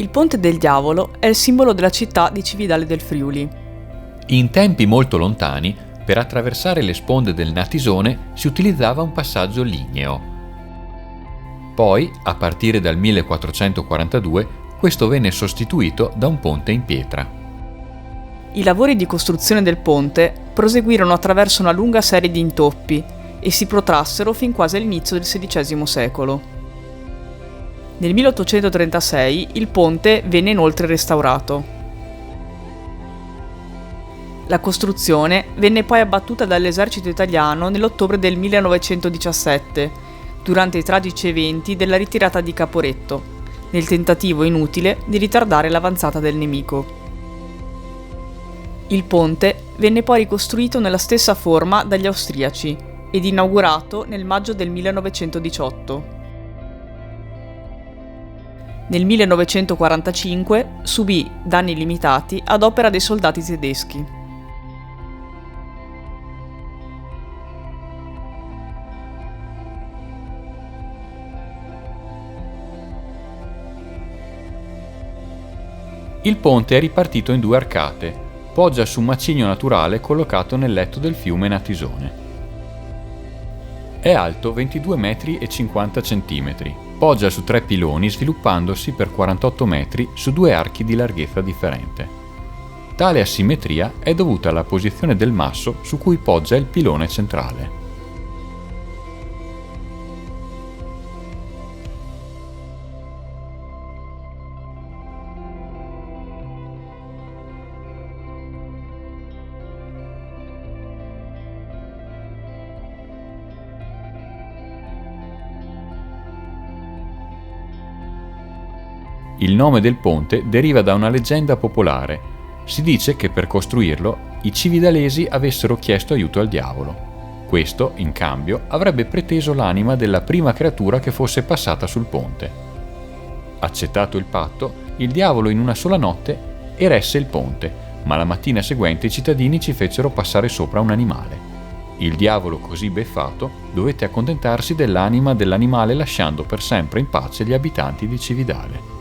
Il Ponte del Diavolo è il simbolo della città di Cividale del Friuli. In tempi molto lontani, per attraversare le sponde del Natisone si utilizzava un passaggio ligneo. Poi, a partire dal 1442, questo venne sostituito da un ponte in pietra. I lavori di costruzione del ponte proseguirono attraverso una lunga serie di intoppi e si protrassero fin quasi all'inizio del XVI secolo. Nel 1836 il ponte venne inoltre restaurato. La costruzione venne poi abbattuta dall'esercito italiano nell'ottobre del 1917, durante i tragici eventi della ritirata di Caporetto, nel tentativo inutile di ritardare l'avanzata del nemico. Il ponte venne poi ricostruito nella stessa forma dagli austriaci ed inaugurato nel maggio del 1918. Nel 1945 subì danni limitati ad opera dei soldati tedeschi. Il ponte è ripartito in 2 arcate, poggia su un macigno naturale collocato nel letto del fiume Natisone. È alto 22 metri e 50 centimetri. Poggia su 3 piloni sviluppandosi per 48 metri su 2 archi di larghezza differente. Tale asimmetria è dovuta alla posizione del masso su cui poggia il pilone centrale. Il nome del ponte deriva da una leggenda popolare. Si dice che per costruirlo i cividalesi avessero chiesto aiuto al diavolo. Questo, in cambio, avrebbe preteso l'anima della prima creatura che fosse passata sul ponte. Accettato il patto, il diavolo in una sola notte eresse il ponte, ma la mattina seguente i cittadini ci fecero passare sopra un animale. Il diavolo, così beffato, dovette accontentarsi dell'anima dell'animale lasciando per sempre in pace gli abitanti di Cividale.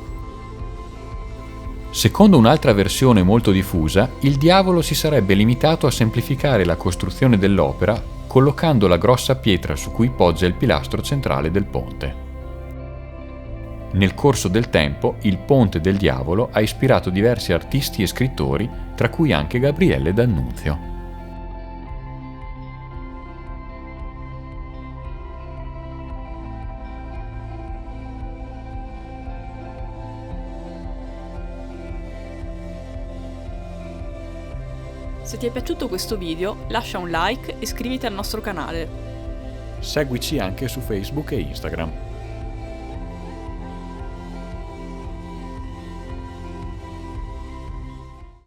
Secondo un'altra versione molto diffusa, il diavolo si sarebbe limitato a semplificare la costruzione dell'opera collocando la grossa pietra su cui poggia il pilastro centrale del ponte. Nel corso del tempo, il Ponte del Diavolo ha ispirato diversi artisti e scrittori, tra cui anche Gabriele D'Annunzio. Se ti è piaciuto questo video, lascia un like e iscriviti al nostro canale. Seguici anche su Facebook e Instagram.